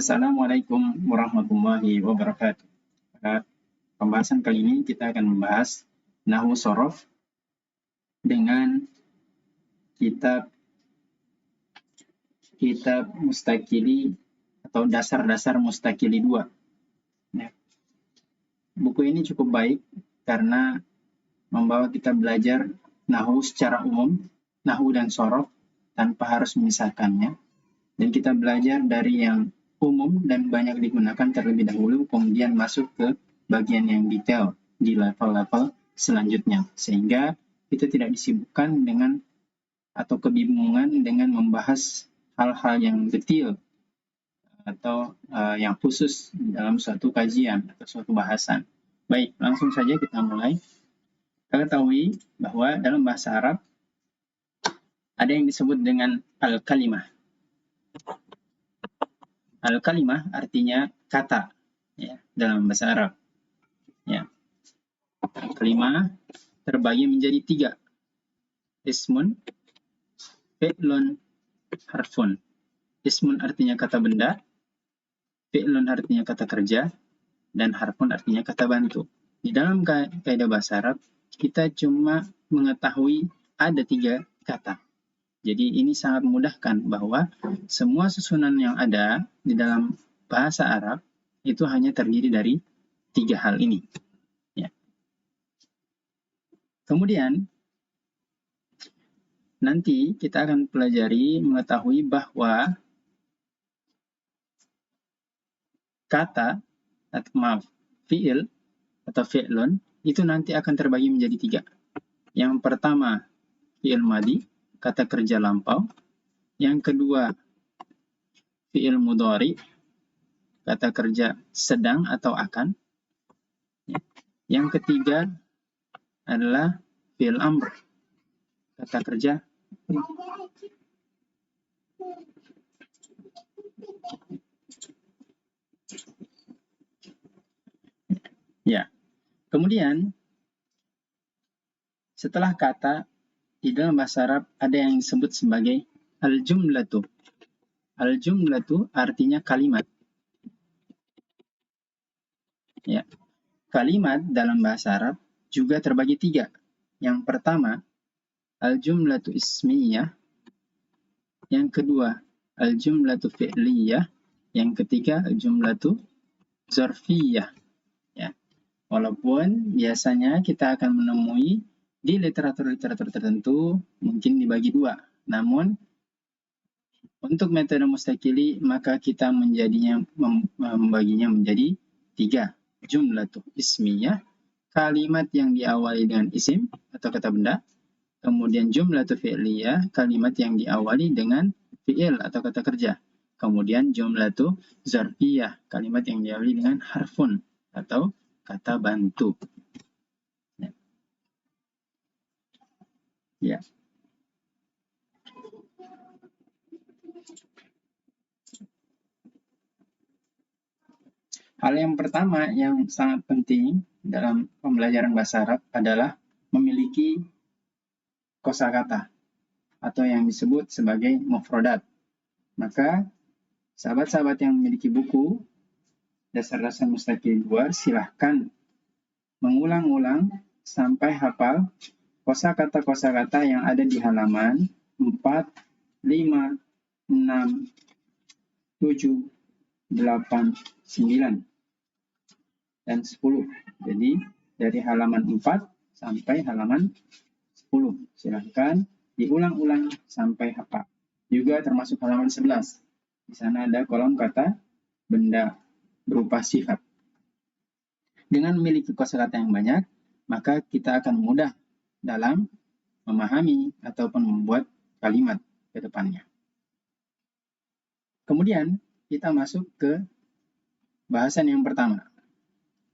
Assalamualaikum warahmatullahi wabarakatuh. Pada pembahasan kali ini kita akan membahas nahwu shorof dengan kitab Mustakili atau dasar-dasar Mustakili 2. Ya. Buku ini cukup baik karena membawa kita belajar nahwu secara umum, nahwu dan shorof tanpa harus memisahkannya. Dan kita belajar dari yang umum dan banyak digunakan terlebih dahulu, kemudian masuk ke bagian yang detail di level-level selanjutnya. Sehingga kita tidak disibukkan dengan atau kebingungan dengan membahas hal-hal yang detail atau yang khusus dalam suatu kajian atau suatu bahasan. Baik, langsung saja kita mulai. Kita ketahui bahwa dalam bahasa Arab ada yang disebut dengan al-kalimah. Al-kalimah artinya kata, ya, dalam bahasa Arab. Ya. Kalimah terbagi menjadi 3. Ismun, fi'lun, harfun. Ismun artinya kata benda, fi'lun artinya kata kerja, dan harfun artinya kata bantu. Di dalam kaidah bahasa Arab, kita cuma mengetahui ada 3 kata. Jadi ini sangat memudahkan bahwa semua susunan yang ada di dalam bahasa Arab itu hanya terdiri dari 3 hal ini. Ya. Kemudian nanti kita akan pelajari mengetahui bahwa kata atau fi'il atau fi'lun itu nanti akan terbagi menjadi 3. Yang pertama fi'il madi, kata kerja lampau. Yang kedua fi'il mudhari, kata kerja sedang atau akan. Yang ketiga adalah fi'il amr, kata kerja ya. Kemudian setelah kata di dalam bahasa Arab ada yang disebut sebagai al-jumlatu. Al-jumlatu artinya kalimat. Ya. Kalimat dalam bahasa Arab juga terbagi 3. Yang pertama, al-jumlatu ismiyah. Yang kedua, al-jumlatu fi'liyah. Yang ketiga, al-jumlatu zarfiyah. Ya. Walaupun biasanya kita akan menemui di literatur-literatur tertentu mungkin dibagi 2. Namun untuk metode mustakili maka kita membaginya menjadi 3. Jumlatu ismiyah, kalimat yang diawali dengan isim atau kata benda. Kemudian jumlatu fi'liyah, kalimat yang diawali dengan fi'il atau kata kerja. Kemudian jumlatu zarfiyah, kalimat yang diawali dengan harfun atau kata bantu. Ya. Hal yang pertama yang sangat penting dalam pembelajaran bahasa Arab adalah memiliki kosakata atau yang disebut sebagai mufradat. Maka sahabat-sahabat yang memiliki buku dasar-dasar mustakili 2 silahkan mengulang-ulang sampai hafal kosakata-kosakata yang ada di halaman 4, 5, 6, 7, 8, 9, dan 10. Jadi dari halaman 4 sampai halaman 10. Silahkan diulang-ulang sampai hafal. Juga termasuk halaman 11. Di sana ada kolom kata benda berupa sifat. Dengan memiliki kosakata yang banyak, maka kita akan mudah dalam memahami ataupun membuat kalimat ke depannya. Kemudian kita masuk ke bahasan yang pertama.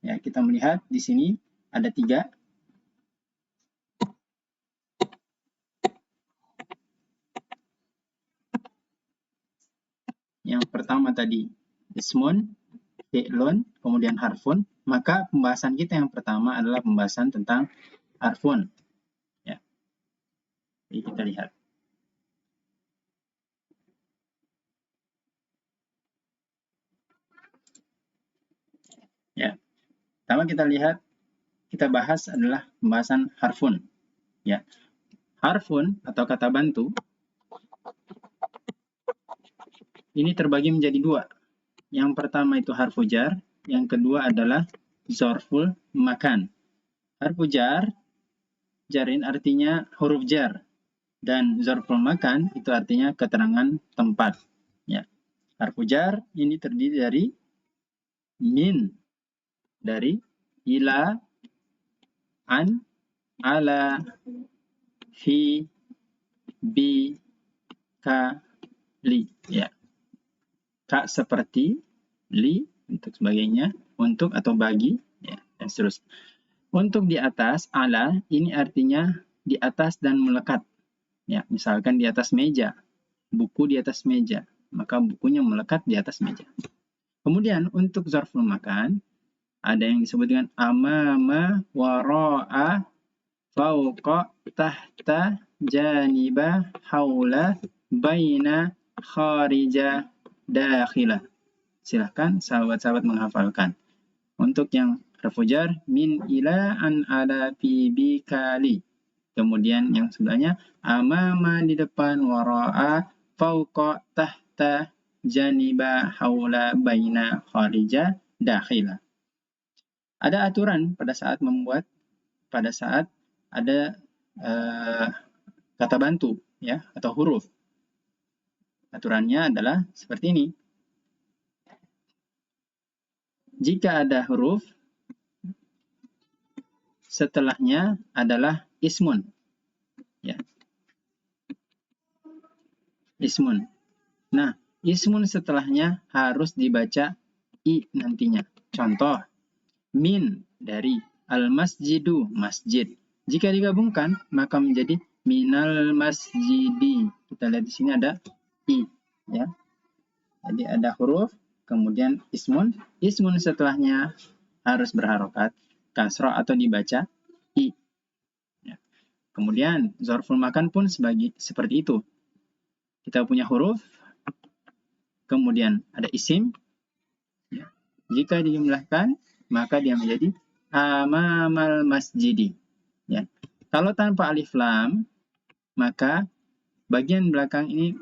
Ya, kita melihat di sini ada 3. Yang pertama tadi ismun, fi'lun, kemudian harfun. Maka pembahasan kita yang pertama adalah pembahasan tentang harfun. Ya. Jadi kita lihat. Pertama kita bahas adalah pembahasan harfun. Ya. Harfun atau kata bantu ini terbagi menjadi dua. Yang pertama itu harfu jar, yang kedua adalah zorful makan. Harfu jar, jarin artinya huruf jar, dan zorful makan itu artinya keterangan tempat. Ya. Harfu jar ini terdiri dari min, dari ila, an, ala, fi, bi, ka, li. Ya. Ka seperti, li untuk sebagainya, untuk atau bagi, ya, dan seterusnya. Untuk di atas, ala ini artinya di atas dan melekat. Ya, misalkan di atas meja, buku di atas meja, maka bukunya melekat di atas meja. Kemudian untuk zarful makan, ada yang disebut dengan amama, wara'a, fauqa, tahta, janiba, haula, baina, kharija, dakhila. Silahkan sahabat-sahabat menghafalkan. Untuk yang harfu jar, min, ila, an, ala, fi, bi, kali. Kemudian yang sebelahnya, amama di depan, wara'a, fauqa, tahta, janiba, haula, baina, kharija, dakhila. Ada aturan pada saat ada kata bantu, ya, atau huruf. Aturannya adalah seperti ini. Jika ada huruf, setelahnya adalah ismun. Ya. Ismun. Nah, ismun setelahnya harus dibaca i nantinya. Contoh, min dari al-masjidu, masjid. Jika digabungkan, maka menjadi minal masjidi. Kita lihat di sini ada i. Ya. Jadi ada huruf, kemudian ismun. Ismun setelahnya harus berharokat kasroh atau dibaca i. Ya. Kemudian zorful makan pun seperti itu. Kita punya huruf, kemudian ada isim. Ya. Jika dijumlahkan, maka dia menjadi amamal masjidi. Ya. Kalau tanpa alif lam, maka bagian belakang ini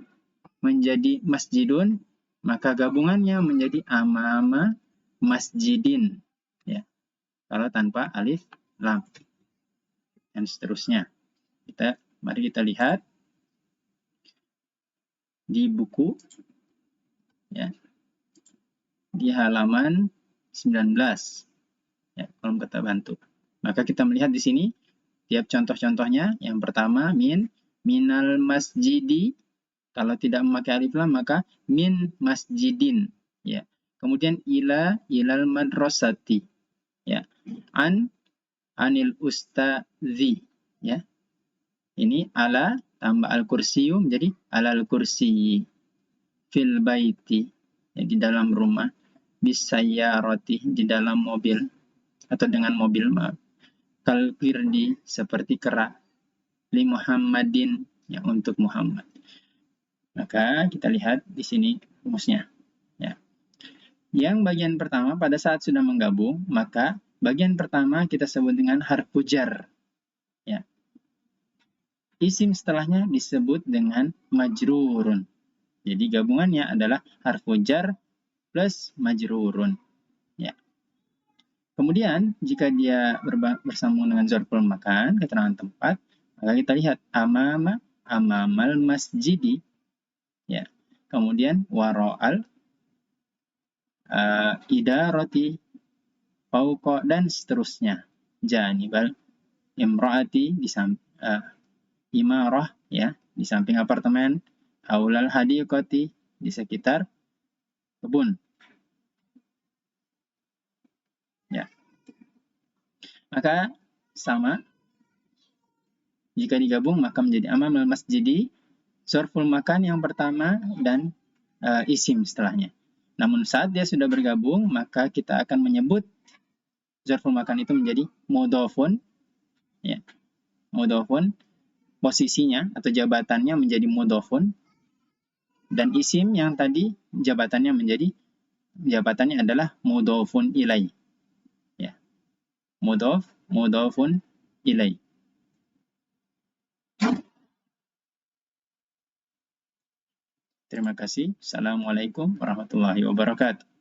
menjadi masjidun, maka gabungannya menjadi amama masjidin. Ya. Kalau tanpa alif lam. Dan seterusnya. Mari kita lihat di buku, ya, di halaman 19, ya, kolom kata bantu. Maka kita melihat di sini tiap contoh-contohnya. Yang pertama minal masjidi, kalau tidak memakai alif lam maka min masjidin, ya. Kemudian ilal madrasati, ya. Anil ustadzi, ya. Ini ala tambah al-kursiyu menjadi alal kursi, fil baiti, ya, di dalam rumah, bisayyarati, di dalam mobil atau dengan mobil, maaf, kal qirdi, seperti kera, li Muhammadin, ya, untuk Muhammad. Maka kita lihat di sini rumusnya, ya. Yang bagian pertama pada saat sudah menggabung, maka bagian pertama kita sebut dengan harfu jar, ya. Isim setelahnya disebut dengan majrurun. Jadi gabungannya adalah harfu jar plus majrurun. Ya. Kemudian jika dia bersambung dengan zarful makan, keterangan tempat, maka kita lihat amamal masjidi. Ya. Kemudian waro'al idarati, fauqa, dan seterusnya. Janibal imraati, di samping imarah, ya, di samping apartemen, haulal hadiqati, di sekitar kebun. Ya. Maka sama, jika digabung maka menjadi amamal masjidi, zarful makan yang pertama dan isim setelahnya. Namun saat dia sudah bergabung, maka kita akan menyebut zarful makan itu menjadi mudhofun, ya. Mudhofun, posisinya atau jabatannya menjadi mudhofun, dan isim yang tadi jabatannya adalah mudhofun ilai, ya. mudhaf, mudhafun ilaih. Terima kasih. Assalamualaikum warahmatullahi wabarakatuh.